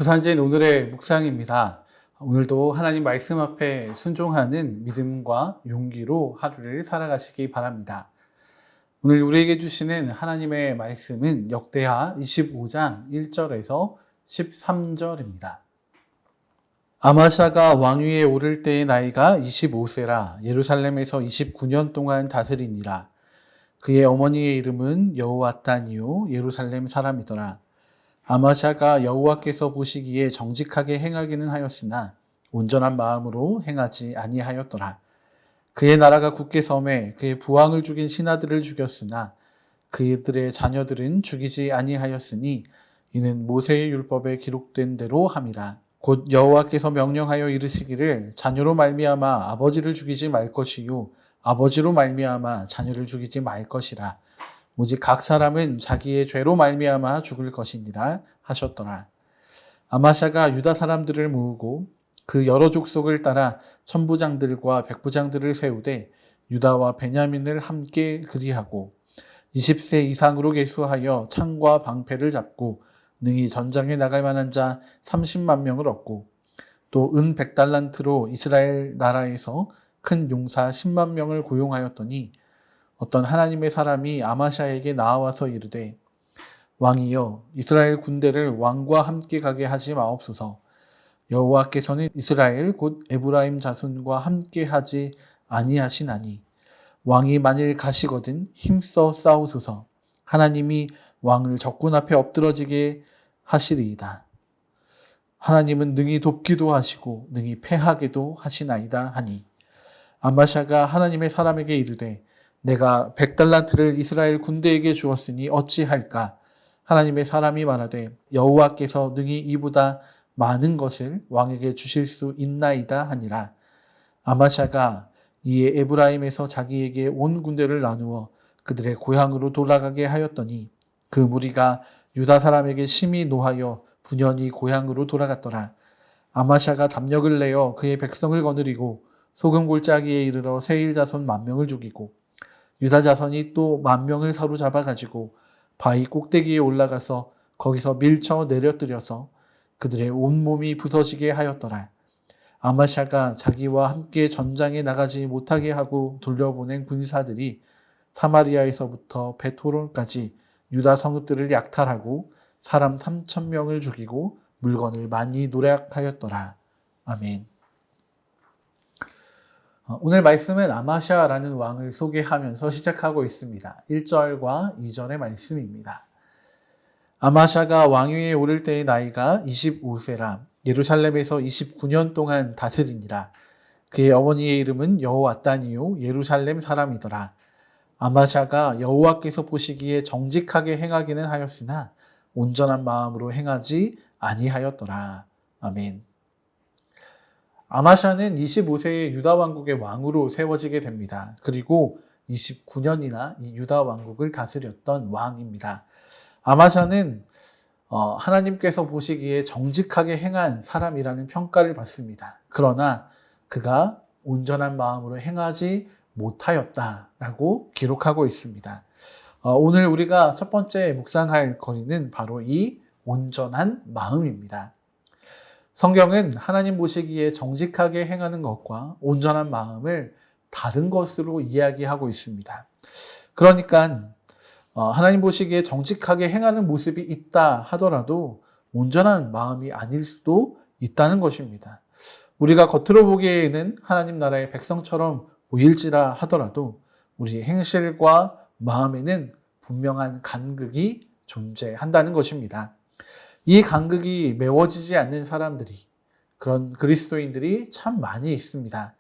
부산진 오늘의 묵상입니다. 오늘도 하나님 말씀 앞에 순종하는 믿음과 용기로 하루를 살아가시기 바랍니다. 오늘 우리에게 주시는 하나님의 말씀은 역대하 25장 1절에서 13절입니다. 아마샤가 왕위에 오를 때의 나이가 25세라 예루살렘에서 29년 동안 다스리니라. 그의 어머니의 이름은 여호앗단이요 예루살렘 사람이더라. 아마샤가 여호와께서 보시기에 정직하게 행하기는 하였으나 온전한 마음으로 행하지 아니하였더라. 그의 나라가 굳게 섬에 그의 부왕을 죽인 신하들을 죽였으나 그들의 자녀들은 죽이지 아니하였으니 이는 모세의 율법에 기록된 대로 함이라. 곧 여호와께서 명령하여 이르시기를 자녀로 말미암아 아버지를 죽이지 말 것이요 아버지로 말미암아 자녀를 죽이지 말 것이라. 오직 각 사람은 자기의 죄로 말미암아 죽을 것이니라 하셨더라. 아마샤가 유다 사람들을 모으고 그 여러 족속을 따라 천부장들과 백부장들을 세우되 유다와 베냐민을 함께 그리하고 20세 이상으로 계수하여 창과 방패를 잡고 능히 전장에 나갈 만한 자 30만 명을 얻고 또 은 100달란트로 이스라엘 나라에서 큰 용사 10만 명을 고용하였더니 어떤 하나님의 사람이 아마샤에게 나와서 이르되 왕이여 이스라엘 군대를 왕과 함께 가게 하지 마옵소서. 여호와께서는 이스라엘 곧 에브라임 자손과 함께 하지 아니하시나니 왕이 만일 가시거든 힘써 싸우소서. 하나님이 왕을 적군 앞에 엎드러지게 하시리이다. 하나님은 능히 돕기도 하시고 능히 패하게도 하시나이다 하니 아마샤가 하나님의 사람에게 이르되 내가 100달란트를 이스라엘 군대에게 주었으니 어찌할까? 하나님의 사람이 말하되 여호와께서 능히 이보다 많은 것을 왕에게 주실 수 있나이다 하니라. 아마샤가 이에 에브라임에서 자기에게 온 군대를 나누어 그들의 고향으로 돌아가게 하였더니 그 무리가 유다 사람에게 심히 노하여 분연히 고향으로 돌아갔더라. 아마샤가 담력을 내어 그의 백성을 거느리고 소금 골짜기에 이르러 세일 자손 10,000명을 죽이고 유다 자손이 또 10,000명을 사로잡아 가지고 바위 꼭대기에 올라가서 거기서 밀쳐 내려뜨려서 그들의 온몸이 부서지게 하였더라. 아마샤가 자기와 함께 전장에 나가지 못하게 하고 돌려보낸 군사들이 사마리아에서부터 베토론까지 유다 성읍들을 약탈하고 사람 3,000명을 죽이고 물건을 많이 노략하였더라. 아멘. 오늘 말씀은 아마샤라는 왕을 소개하면서 시작하고 있습니다. 1절과 2절의 말씀입니다. 아마샤가 왕위에 오를 때의 나이가 25세라 예루살렘에서 29년 동안 다스리니라. 그의 어머니의 이름은 여호앗단이요 예루살렘 사람이더라. 아마샤가 여호와께서 보시기에 정직하게 행하기는 하였으나 온전한 마음으로 행하지 아니하였더라. 아멘. 아마샤는 25세의 유다 왕국의 왕으로 세워지게 됩니다. 그리고 29년이나 이 유다 왕국을 다스렸던 왕입니다. 아마샤는 하나님께서 보시기에 정직하게 행한 사람이라는 평가를 받습니다. 그러나 그가 온전한 마음으로 행하지 못하였다라고 기록하고 있습니다. 오늘 우리가 첫 번째 묵상할 거리는 바로 이 온전한 마음입니다. 성경은 하나님 보시기에 정직하게 행하는 것과 온전한 마음을 다른 것으로 이야기하고 있습니다. 그러니까 하나님 보시기에 정직하게 행하는 모습이 있다 하더라도 온전한 마음이 아닐 수도 있다는 것입니다. 우리가 겉으로 보기에는 하나님 나라의 백성처럼 보일지라 하더라도 우리 행실과 마음에는 분명한 간극이 존재한다는 것입니다. 이 간극이 메워지지 않는 사람들이, 그런 그리스도인들이 참 많이 있습니다.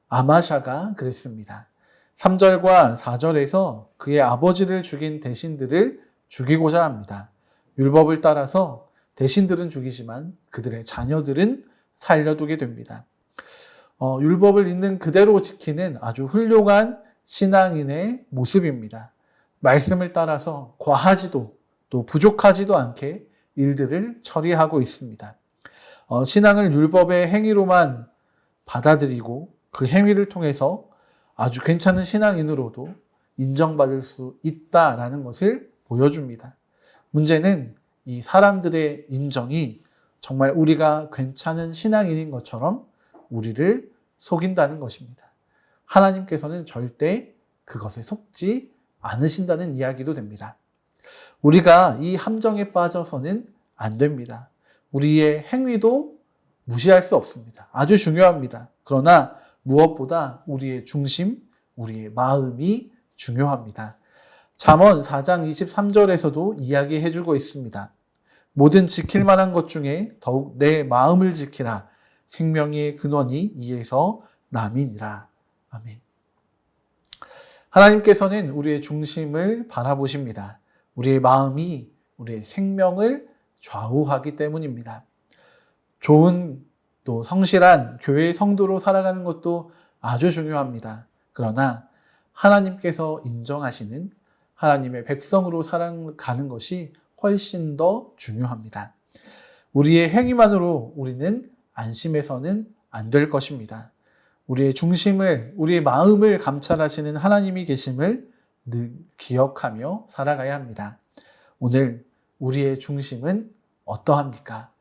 아마샤가 그랬습니다. 3절과 4절에서 그의 아버지를 죽인 대신들을 죽이고자 합니다. 율법을 따라서 대신들은 죽이지만 그들의 자녀들은 살려두게 됩니다. 율법을 있는 그대로 지키는 아주 훌륭한 신앙인의 모습입니다. 말씀을 따라서 과하지도 또 부족하지도 않게 일들을 처리하고 있습니다. 신앙을 율법의 행위로만 받아들이고 그 행위를 통해서 아주 괜찮은 신앙인으로도 인정받을 수 있다라는 것을 보여줍니다. 문제는 이 사람들의 인정이 정말 우리가 괜찮은 신앙인인 것처럼 우리를 속인다는 것입니다. 하나님께서는 절대 그것에 속지 않으신다는 이야기도 됩니다. 우리가 이 함정에 빠져서는 안 됩니다. 우리의 행위도 무시할 수 없습니다. 아주 중요합니다. 그러나 무엇보다 우리의 중심, 우리의 마음이 중요합니다. 잠언 4장 23절에서도 이야기해주고 있습니다. 모든 지킬 만한 것 중에 더욱 내 마음을 지키라. 생명의 근원이 이에서 남이니라. 아멘. 하나님께서는 우리의 중심을 바라보십니다. 우리의 마음이 우리의 생명을 좌우하기 때문입니다. 좋은 또 성실한 교회의 성도로 살아가는 것도 아주 중요합니다. 그러나 하나님께서 인정하시는 하나님의 백성으로 살아가는 것이 훨씬 더 중요합니다. 우리의 행위만으로 우리는 안심해서는 안 될 것입니다. 우리의 중심을, 우리의 마음을 감찰하시는 하나님이 계심을 늘 기억하며 살아가야 합니다. 오늘 우리의 중심은 어떠합니까?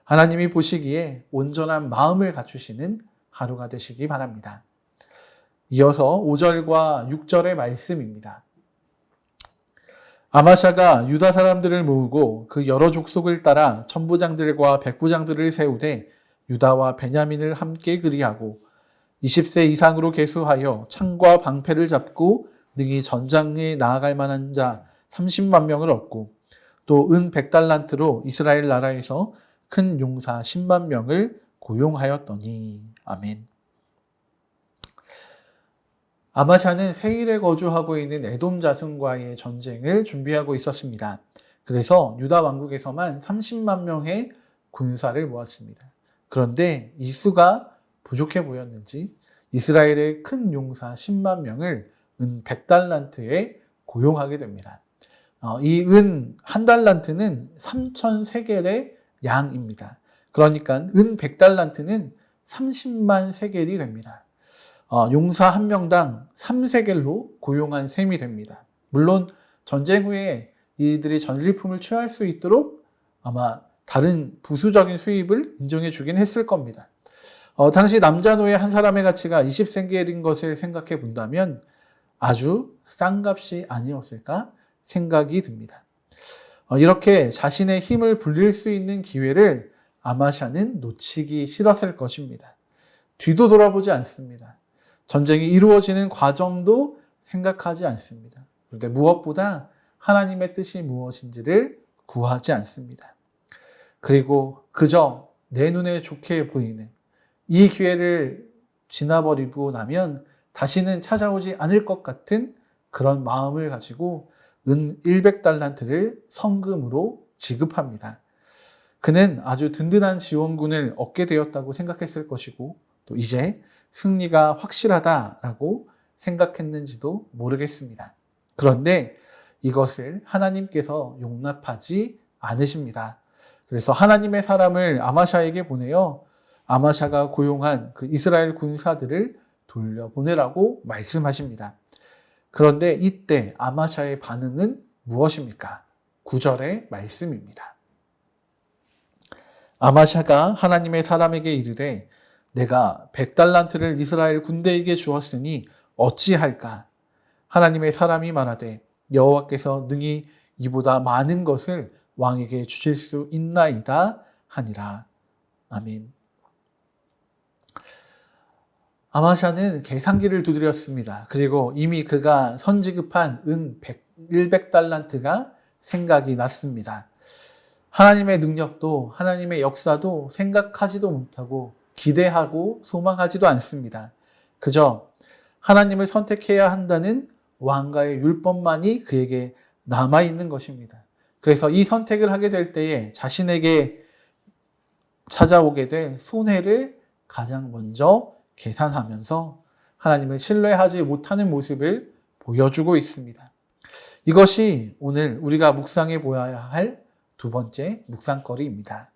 하나님이 보시기에 온전한 마음을 갖추시는 하루가 되시기 바랍니다. 이어서 5절과 6절의 말씀입니다. 아마샤가 유다 사람들을 모으고 그 여러 족속을 따라 천부장들과 백부장들을 세우되 유다와 베냐민을 함께 그리하고 20세 이상으로 계수하여 창과 방패를 잡고 능히 전장에 나아갈 만한 자 30만 명을 얻고 또 은 100달란트로 이스라엘 나라에서 큰 용사 10만 명을 고용하였더니. 아멘. 아마샤는 세일에 거주하고 있는 에돔 자손과의 전쟁을 준비하고 있었습니다. 그래서 유다 왕국에서만 30만 명의 군사를 모았습니다. 그런데 이 수가 부족해 보였는지 이스라엘의 큰 용사 10만 명을 은 100달란트에 고용하게 됩니다. 이 은 한 달란트는 3,000세겔의 양입니다. 그러니까 은 100달란트는 30만 세겔이 됩니다. 용사 한 명당 3세겔로 고용한 셈이 됩니다. 물론 전쟁 후에 이들이 전리품을 취할 수 있도록 아마 다른 부수적인 수입을 인정해 주긴 했을 겁니다. 당시 남자 노예 한 사람의 가치가 20세겔인 것을 생각해 본다면 아주 싼 값이 아니었을까 생각이 듭니다. 이렇게 자신의 힘을 불릴 수 있는 기회를 아마샤는 놓치기 싫었을 것입니다. 뒤도 돌아보지 않습니다. 전쟁이 이루어지는 과정도 생각하지 않습니다. 그런데 무엇보다 하나님의 뜻이 무엇인지를 구하지 않습니다. 그리고 그저 내 눈에 좋게 보이는 이 기회를 지나버리고 나면 다시는 찾아오지 않을 것 같은 그런 마음을 가지고 은 100달란트를 성금으로 지급합니다. 그는 아주 든든한 지원군을 얻게 되었다고 생각했을 것이고 또 이제 승리가 확실하다라고 생각했는지도 모르겠습니다. 그런데 이것을 하나님께서 용납하지 않으십니다. 그래서 하나님의 사람을 아마샤에게 보내어 아마샤가 고용한 그 이스라엘 군사들을 돌려보내라고 말씀하십니다. 그런데 이때 아마샤의 반응은 무엇입니까? 9절의 말씀입니다. 아마샤가 하나님의 사람에게 이르되 내가 100달란트를 이스라엘 군대에게 주었으니 어찌할까? 하나님의 사람이 말하되 여호와께서 능히 이보다 많은 것을 왕에게 주실 수 있나이다 하니라. 아멘. 아마샤는 계산기를 두드렸습니다. 그리고 이미 그가 선지급한 은 100달란트가 생각이 났습니다. 하나님의 능력도 하나님의 역사도 생각하지도 못하고 기대하고 소망하지도 않습니다. 그저 하나님을 선택해야 한다는 왕가의 율법만이 그에게 남아있는 것입니다. 그래서 이 선택을 하게 될 때에 자신에게 찾아오게 될 손해를 가장 먼저 계산하면서 하나님을 신뢰하지 못하는 모습을 보여주고 있습니다. 이것이 오늘 우리가 묵상해 보아야 할 두 번째 묵상거리입니다.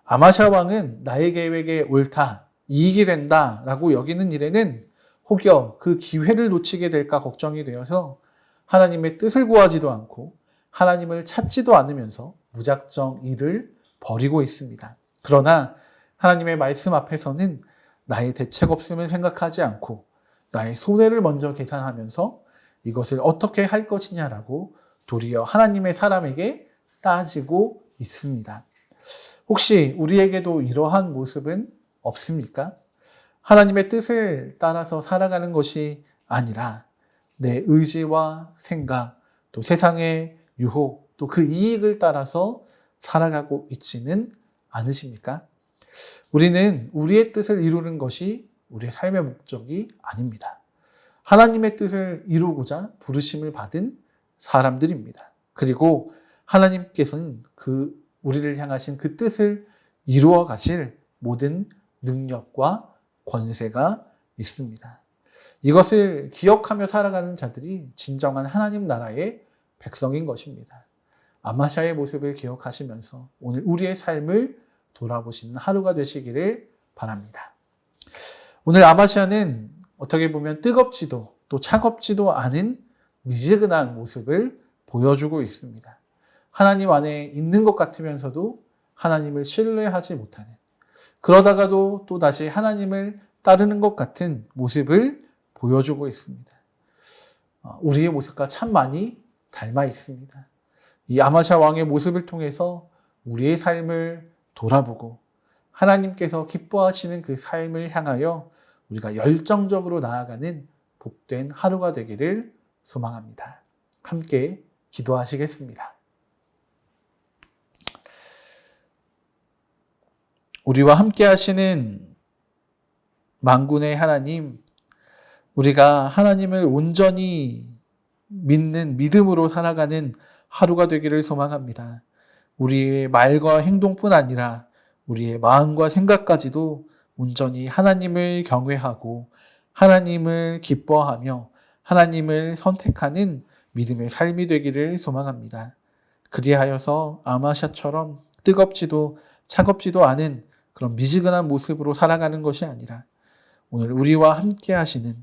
아마샤 왕은 나의 계획에 옳다, 이익이 된다 라고 여기는 일에는 혹여 그 기회를 놓치게 될까 걱정이 되어서 하나님의 뜻을 구하지도 않고 하나님을 찾지도 않으면서 무작정 일을 벌이고 있습니다. 그러나 하나님의 말씀 앞에서는 나의 대책 없음을 생각하지 않고 나의 손해를 먼저 계산하면서 이것을 어떻게 할 것이냐라고 도리어 하나님의 사람에게 따지고 있습니다. 혹시 우리에게도 이러한 모습은 없습니까? 하나님의 뜻을 따라서 살아가는 것이 아니라 내 의지와 생각, 또 세상의 유혹, 또 그 이익을 따라서 살아가고 있지는 않으십니까? 우리는 우리의 뜻을 이루는 것이 우리의 삶의 목적이 아닙니다. 하나님의 뜻을 이루고자 부르심을 받은 사람들입니다. 그리고 하나님께서는 우리를 향하신 그 뜻을 이루어 가실 모든 능력과 권세가 있습니다. 이것을 기억하며 살아가는 자들이 진정한 하나님 나라의 백성인 것입니다. 아마샤의 모습을 기억하시면서 오늘 우리의 삶을 돌아보시는 하루가 되시기를 바랍니다. 오늘 아마샤는 어떻게 보면 뜨겁지도 또 차갑지도 않은 미지근한 모습을 보여주고 있습니다. 하나님 안에 있는 것 같으면서도 하나님을 신뢰하지 못하는, 그러다가도 또 다시 하나님을 따르는 것 같은 모습을 보여주고 있습니다. 우리의 모습과 참 많이 닮아 있습니다. 이 아마샤 왕의 모습을 통해서 우리의 삶을 돌아보고 하나님께서 기뻐하시는 그 삶을 향하여 우리가 열정적으로 나아가는 복된 하루가 되기를 소망합니다. 함께 기도하시겠습니다. 우리와 함께 하시는 만군의 하나님, 우리가 하나님을 온전히 믿는 믿음으로 살아가는 하루가 되기를 소망합니다. 우리의 말과 행동뿐 아니라 우리의 마음과 생각까지도 온전히 하나님을 경외하고 하나님을 기뻐하며 하나님을 선택하는 믿음의 삶이 되기를 소망합니다. 그리하여서 아마샤처럼 뜨겁지도 차갑지도 않은 그런 미지근한 모습으로 살아가는 것이 아니라 오늘 우리와 함께 하시는,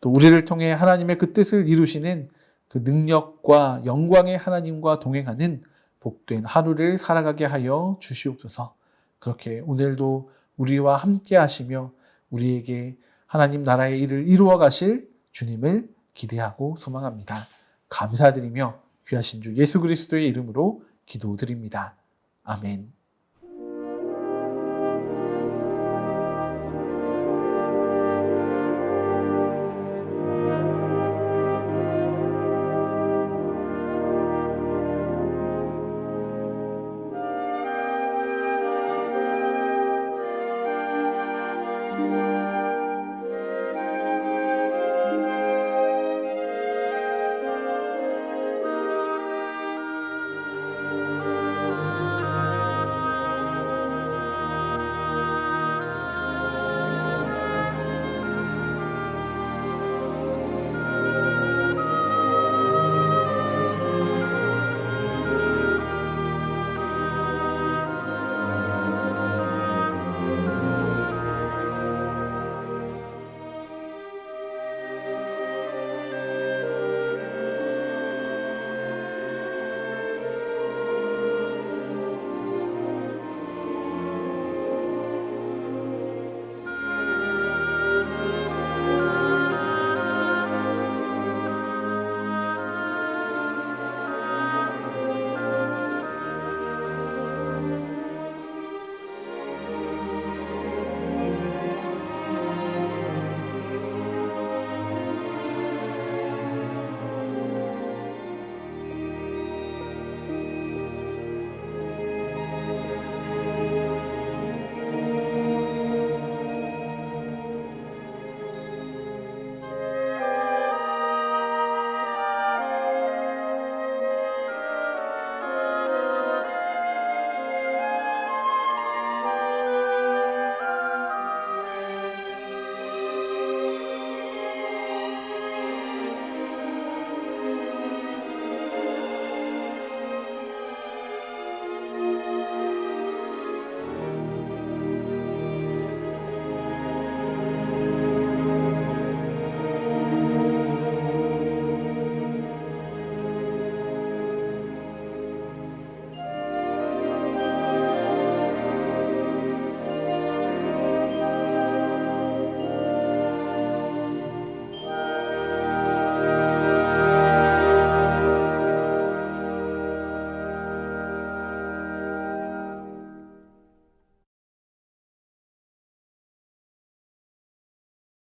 또 우리를 통해 하나님의 그 뜻을 이루시는 그 능력과 영광의 하나님과 동행하는 복된 하루를 살아가게 하여 주시옵소서. 그렇게 오늘도 우리와 함께 하시며 우리에게 하나님 나라의 일을 이루어 가실 주님을 기대하고 소망합니다. 감사드리며 귀하신 주 예수 그리스도의 이름으로 기도드립니다. 아멘.